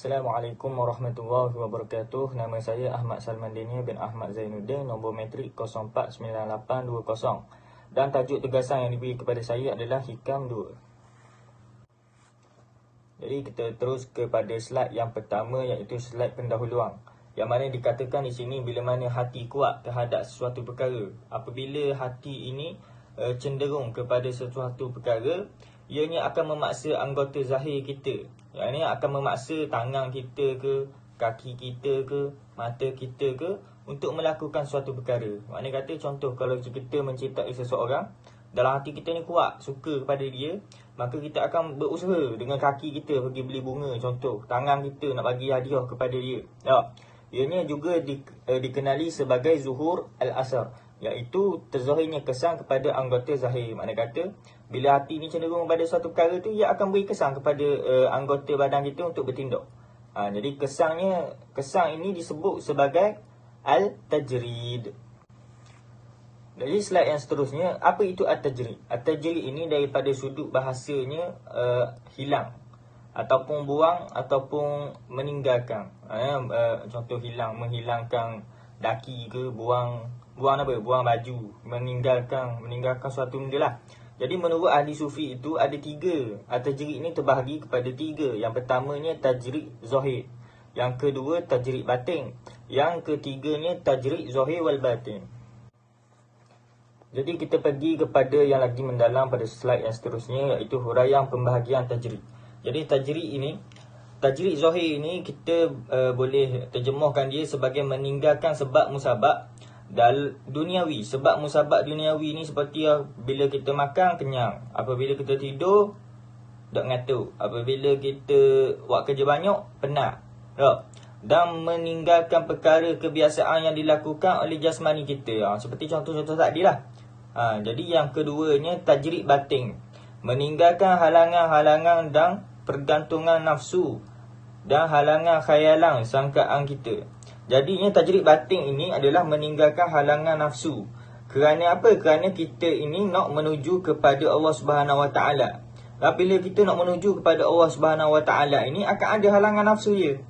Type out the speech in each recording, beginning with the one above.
Assalamualaikum warahmatullahi wabarakatuh. Nama saya Ahmad Salman Denia bin Ahmad Zainuddin, nombor metrik 049820. Dan tajuk tugasan yang diberi kepada saya adalah Hikam 2. Jadi kita terus kepada slide yang pertama, iaitu slide pendahuluan. Yang mana dikatakan di sini, bila mana hati kuat terhadap sesuatu perkara, apabila hati ini cenderung kepada sesuatu perkara, ianya akan memaksa anggota zahir kita. Yang ini akan memaksa tangan kita ke, kaki kita ke, mata kita ke untuk melakukan suatu perkara. Maknanya kata contoh, kalau kita mencintai seseorang, dalam hati kita ni kuat, suka kepada dia, maka kita akan berusaha dengan kaki kita pergi beli bunga, contoh. Tangan kita nak bagi hadiah kepada dia. Ianya juga dikenali sebagai zuhur al-asar, iaitu terzahirnya kesan kepada anggota zahir. Maknanya kata, bila hati ni cenderung pada suatu perkara tu, ia akan beri kesan kepada anggota badan kita untuk bertindak. Jadi kesan ini disebut sebagai al-tajrid. Jadi slide yang seterusnya, apa itu al-tajrid? Al-tajrid ini daripada sudut bahasanya hilang, ataupun buang, ataupun meninggalkan. Contoh hilang, menghilangkan daki ke, buang apa? Buang baju, meninggalkan suatu benda lah. Jadi menurut ahli sufi itu ada 3. Al-tajrid ini terbahagi kepada 3. Yang pertamanya tajrid zahir, yang kedua tajrid batin, yang ketiganya tajrid zahir wal batin. Jadi kita pergi kepada yang lagi mendalam pada slide yang seterusnya, iaitu huraian pembahagian tajrid. Jadi tajrid zahir ini kita boleh terjemahkan dia sebagai meninggalkan sebab musabab duniawi. Sebab musabab duniawi ni seperti bila kita makan, kenyang. Apabila kita tidur, tak ngantuk. Apabila kita buat kerja banyak, penat. Dan meninggalkan perkara kebiasaan yang dilakukan oleh jasmani kita. Seperti contoh-contoh tadi lah. Jadi yang keduanya tajrid batin, meninggalkan halangan-halangan dan pergantungan nafsu dan halangan khayalan sangkaan kita. Jadinya tajrid batin ini adalah meninggalkan halangan nafsu. Kerana apa? Kerana kita ini nak menuju kepada Allah Subhanahu Wa Taala. Bila kita nak menuju kepada Allah Subhanahu Wa Taala ini, akan ada halangan nafsu je.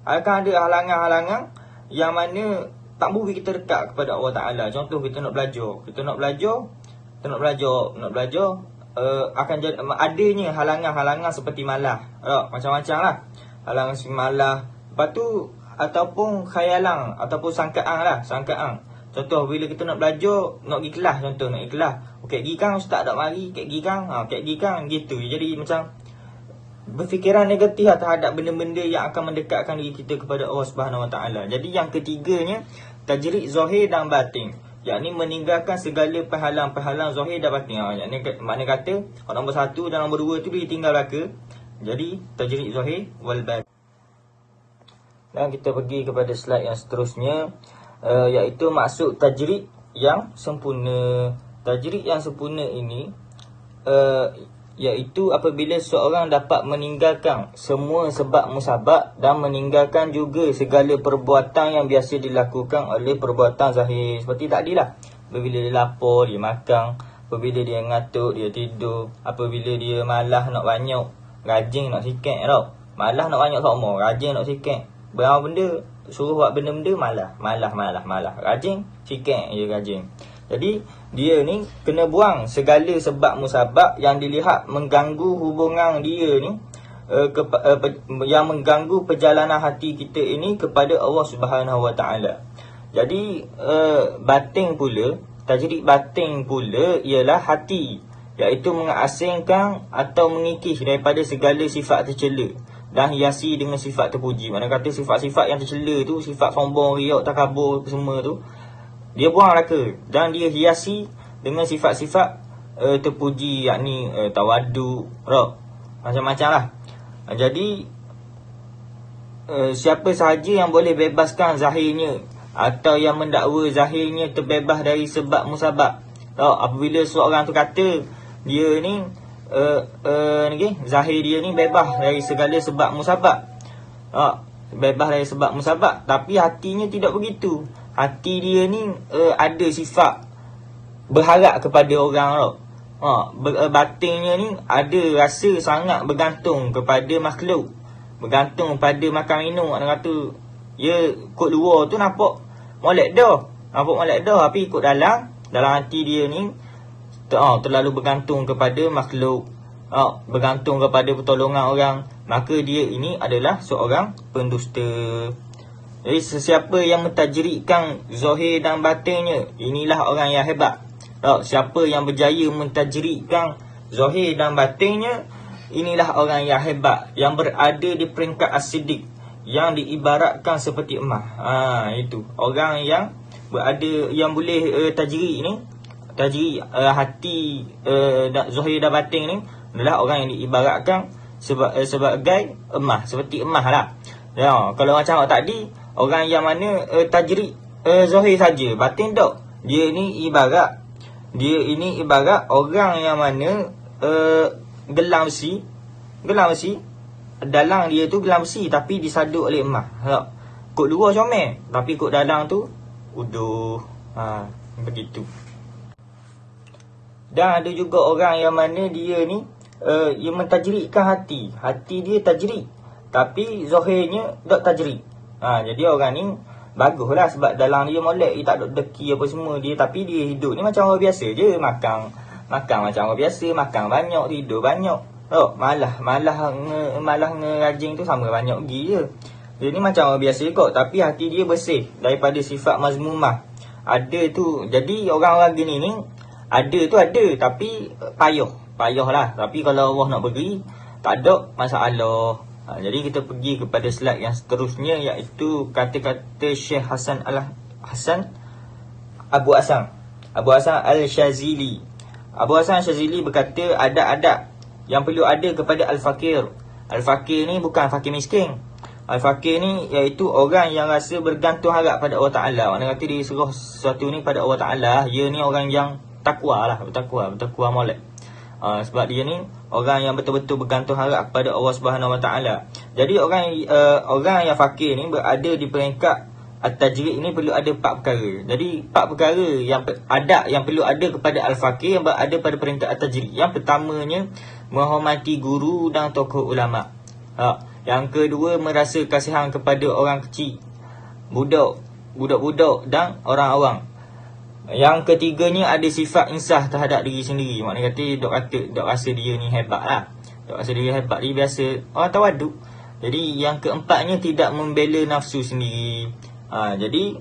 Akan ada halangan-halangan yang mana tak beri kita dekat kepada Allah Taala. Contoh, kita nak belajar, akan jadi adanya halangan-halangan seperti malah. Macam-macam lah. Halangan seperti malah. Lepas tu ataupun khayalan, ataupun sangkaan. Contoh, bila kita nak belajar, nak pergi kelas, Kek pergi kan ustaz tak mari, kek pergi kan, gitu. Jadi macam berfikiran negatif terhadap benda-benda yang akan mendekatkan diri kita kepada Allah Subhanahu Wa Taala. Jadi yang ketiganya tajrid zahir dan batin, yakni meninggalkan segala perhalang-perhalang zahir dan batin. Yakni makna kata nombor 1 dan nombor 2 tu dia tinggal belaka. Jadi tajrid zahir wal batin. Dan kita pergi kepada slide yang seterusnya, iaitu maksud tajrid yang sempurna. Tajrid yang sempurna ini iaitu apabila seorang dapat meninggalkan semua sebab musabab dan meninggalkan juga segala perbuatan yang biasa dilakukan oleh perbuatan zahir. Seperti tadi lah, apabila dia lapar, dia makan. Apabila dia ngantuk, dia tidur. Apabila dia malah nak banyak, rajin nak sikit. Malah nak banyak sama, rajin nak sikit. Berapa benda, suruh buat benda-benda, malah. Rajin, sikit je rajin. Jadi dia ni kena buang segala sebab musabab yang dilihat mengganggu hubungan dia ni, yang mengganggu perjalanan hati kita ini kepada Allah Subhanahu Wa Taala. Jadi tajrid batin pula ialah hati, iaitu mengasingkan atau mengikis daripada segala sifat tercela dan hiasi dengan sifat terpuji. Mana kata sifat-sifat yang tercela tu, sifat sombong, riak, takabur, semua tu, dia buang raka dan dia hiasi dengan sifat-sifat terpuji, yakni tawadu, macam-macam lah. Jadi siapa sahaja yang boleh bebaskan zahirnya atau yang mendakwa zahirnya terbebas dari sebab musabab. Apabila seorang tu kata dia ni zahir dia ni bebas dari segala sebab musabab, tapi hatinya tidak begitu. Hati dia ni ada sifat berharap kepada orang. Batinnya ni ada rasa sangat bergantung kepada makhluk. bergantung pada makan minum. Makna kata dia kot luar tu nampak molek dah. Tapi ikut dalam hati dia ni terlalu bergantung kepada makhluk, bergantung kepada pertolongan orang, maka dia ini adalah seorang pendusta. Jadi sesiapa yang mentajrikkan zahir dan batinnya, inilah orang yang hebat. Siapa yang berjaya mentajrikkan zahir dan batinnya, inilah orang yang hebat, yang berada di peringkat as-siddiq, yang diibaratkan seperti emas. Itu orang yang berada, yang boleh tajrik hati zahir dan batin ni adalah orang yang diibaratkan sebagai emas, seperti emas lah. Kalau macam tadi, orang yang mana tajrik zahir saja, batin tak. Dia ini ibarat orang yang mana gelang besi, dalam dia tu gelang besi tapi disaduk oleh emas. Kod luar comel, tapi kod dalam tu uduh. Begitu. Dan ada juga orang yang mana dia ni yang mentajrikkan hati dia tajrik, tapi zahirnya tak tajrik. Jadi orang ni baguslah, sebab dalam dia molek, dia tak ada deki apa semua dia, tapi dia hidup ni macam orang biasa je, makan macam orang biasa, makan banyak, tidur banyak. Malah ngerajing tu sama banyak pergi je. Dia ni macam orang biasa kot, tapi hati dia bersih daripada sifat mazmumah. Ada tu. Jadi orang-orang gini ni ada, tapi payah lah. Tapi kalau Allah nak beri, tak ada masalah. Jadi kita pergi kepada slide yang seterusnya, iaitu kata-kata Syekh Abu Hasan Al-Shazili. Abu Hasan Al-Shazili berkata, adab-adab yang perlu ada kepada al-fakir. Al-fakir ni bukan fakir miskin. Al-fakir ni iaitu orang yang rasa bergantung harap pada Allah Ta'ala. Maknanya kata dia serah sesuatu ni pada Allah Ta'ala. Dia ni orang yang takwa lah, bertakwa molek. Sebab dia ni orang yang betul-betul bergantung harap kepada Allah Subhanahu Wa Ta'ala. Jadi orang yang fakir ni berada di peringkat at-tajrid ni perlu ada 4 perkara. Jadi 4 perkara adab yang perlu ada kepada al-fakir yang berada pada peringkat at-tajrid. Yang pertamanya, menghormati guru dan tokoh ulama. Yang kedua, merasa kasihan kepada orang kecil, budak-budak dan orang awam. Yang ketiganya, ada sifat insaf terhadap diri sendiri. Maknanya dok rasa dia ni hebat lah. Dia biasa orang tawaduk. Jadi yang keempatnya, tidak membela nafsu sendiri. Jadi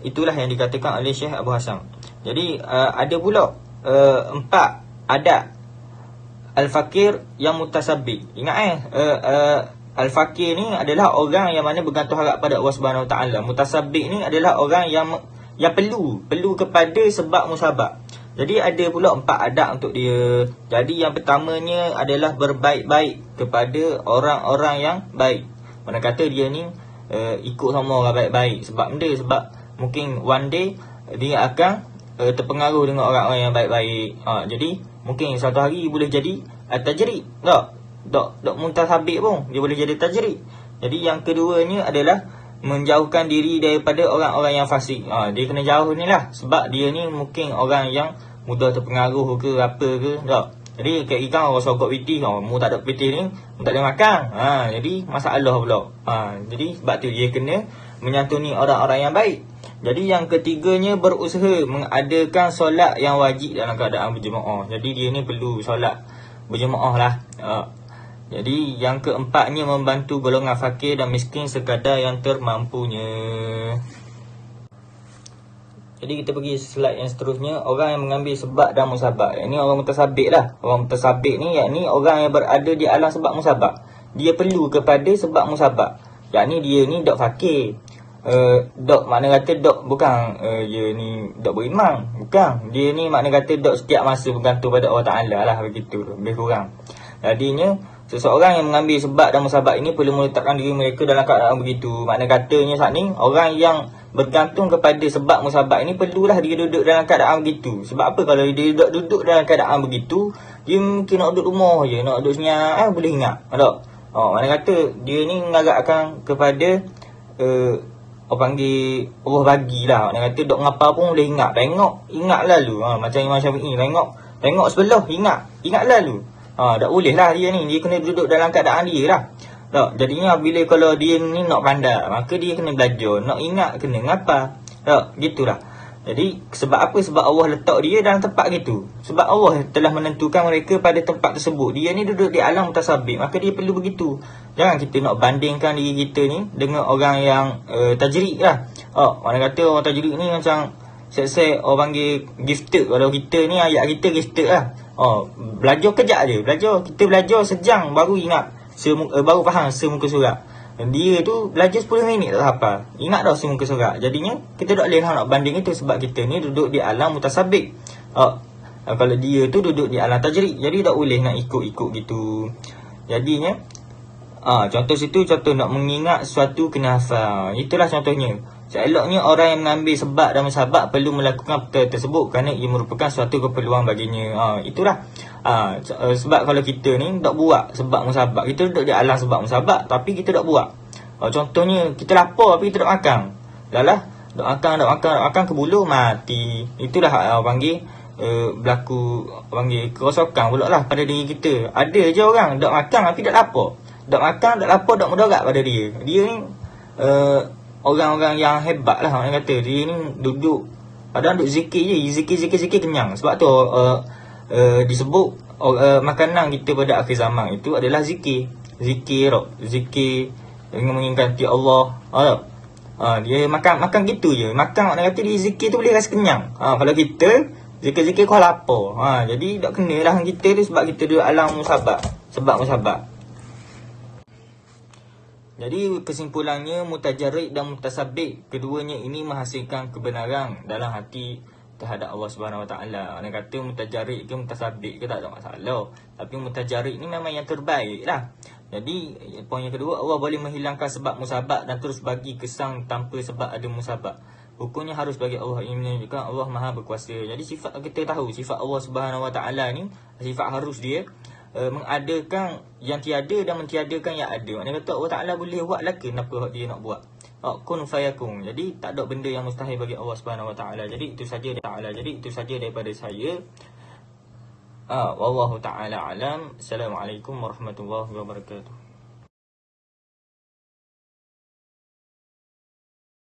itulah yang dikatakan oleh Syekh Abu Hasan. Jadi ada pula 4 adab al-fakir yang mutasabbi. Ingat al-fakir ni adalah orang yang mana bergantung harap pada Allah Subhanahu Wa Ta'ala. Mutasabbi ni adalah orang yang perlu kepada sebab musabab. Jadi ada pula 4 adab untuk dia. Jadi yang pertamanya adalah berbaik-baik kepada orang-orang yang baik. Mana kata dia ni ikut sama orang baik-baik. Sebab mungkin one day dia akan terpengaruh dengan orang-orang yang baik-baik. Jadi mungkin satu hari boleh jadi tajrid. Tak muntasabik pun dia boleh jadi tajrid. Jadi yang keduanya adalah menjauhkan diri daripada orang-orang yang fasik. Dia kena jauh ni lah, sebab dia ni mungkin orang yang mudah terpengaruh ke apa ke. Tak. Jadi kayak ikan orang sokok pitih, mu tak ada pitih ni, mu tak boleh makan. Jadi masalah pula. Jadi sebab tu dia kena menyantuni orang-orang yang baik. Jadi yang ketiganya, berusaha mengadakan solat yang wajib dalam keadaan berjemaah. Jadi dia ni perlu solat berjemaah lah. Jadi yang keempatnya, membantu golongan fakir dan miskin sekadar yang termampunya. Jadi kita pergi slide yang seterusnya, orang yang mengambil sebab dan musabab. Ini orang mutasabik lah. Orang mutasabik ni yakni orang yang berada di alam sebab musabab. Dia perlu kepada sebab musabab. Yakni dia ni dok fakir. Dok makna kata dok bukan dia ni dok beriman. Bukan. Dia ni makna kata dok setiap masa bergantung pada Allah Ta'ala lah. Begitu lebih kurang. Jadinya seseorang yang mengambil sebab dan musabab ini perlu meletakkan diri mereka dalam keadaan begitu. Makna katanya saat ni, orang yang bergantung kepada sebab musabab ini perlulah dia duduk dalam keadaan begitu. Sebab apa? Kalau dia duduk dalam keadaan begitu, dia mungkin nak duduk rumah je, nak duduk senyap, boleh ingat. Tak? Makna kata dia ni mengarahkan kepada orang panggil Allah bagilah. Makna kata dok ngapa pun boleh ingat. Ingat lalu. Macam Imam Syafi'i, tengok sebelah, ingat lalu. Tak boleh lah dia ni. Dia kena duduk dalam keadaan dia lah. Tak, jadinya bila kalau dia ni nak pandai, maka dia kena belajar, nak ingat kena ngapa. Tak, gitulah. Jadi sebab apa? Sebab Allah letak dia dalam tempat gitu. Sebab Allah telah menentukan mereka pada tempat tersebut. Dia ni duduk di alam mutasabbiq, maka dia perlu begitu. Jangan kita nak bandingkan diri kita ni dengan orang yang tajrik lah. Mana kata orang tajrik ni macam saya orang panggil gifted. Kalau kita ni ayat kita gifted lah. Belajar kejap je. Kita belajar sejam baru ingat. Baru faham semuka surat. Dia tu belajar 10 minit tak hafal. Ingat dah semuka surat. Jadinya kita tak boleh nak banding itu. Sebab kita ni duduk di alam mutasabbiq. Kalau dia tu duduk di alam tajrik, jadi tak boleh nak ikut-ikut gitu. Jadinya contoh situ, contoh nak mengingat sesuatu kena hafal. Itulah contohnya. Seeloknya orang yang mengambil sebab dan musabak perlu melakukan perkara tersebut kerana ia merupakan suatu keperluan baginya. Itulah. Sebab kalau kita ni tak buat sebab musabak, kita duduk di alam sebab musabak tapi kita tak buat. Contohnya kita lapar tapi kita tak makan. Dah makan kebuluh mati. Itulah panggil berlaku panggil kerosakan pula lah pada diri kita. Ada je orang tak makan tapi tak lapar. Tak makan, tak lapar, tak mudarat pada dia. Dia ni orang-orang yang hebat lah orang kata. Dia ni duduk padahal duduk zikir je, zikir kenyang. Sebab tu disebut makanan kita pada akhir zaman itu adalah zikir dengan mengingati Allah. Dia makan gitu je. Makan orang kata dia zikir tu boleh rasa kenyang. Kalau kita zikir kau lapar. Jadi tak kena lah kita tu sebab kita duduk alam musabak. Sebab musabak. Jadi kesimpulannya mutajarrid dan mutasabbiq, keduanya ini menghasilkan kebenaran dalam hati terhadap Allah Subhanahu Wa Taala. Orang kata mutajarrid ke mutasabbiq ke tak ada masalah. Tapi mutajarrid ni memang yang terbaik lah. Jadi poin yang kedua, Allah boleh menghilangkan sebab musabak dan terus bagi kesan tanpa sebab ada musabak. Hukumnya harus bagi Allah. Ini menunjukkan Allah Maha berkuasa. Jadi sifat kita tahu sifat Allah Subhanahu Wa Taala ni sifat harus dia mengadakan yang tiada dan mentiadakan yang ada. Maknanya kata Allah Ta'ala boleh buat lah, kenapa dia nak buat? Kun fayakun. Jadi tak ada benda yang mustahil bagi Allah Subhanahu Wa Ta'ala. Jadi itu saja daripada saya. Wallahu ta'ala alam. Assalamualaikum warahmatullahi wabarakatuh.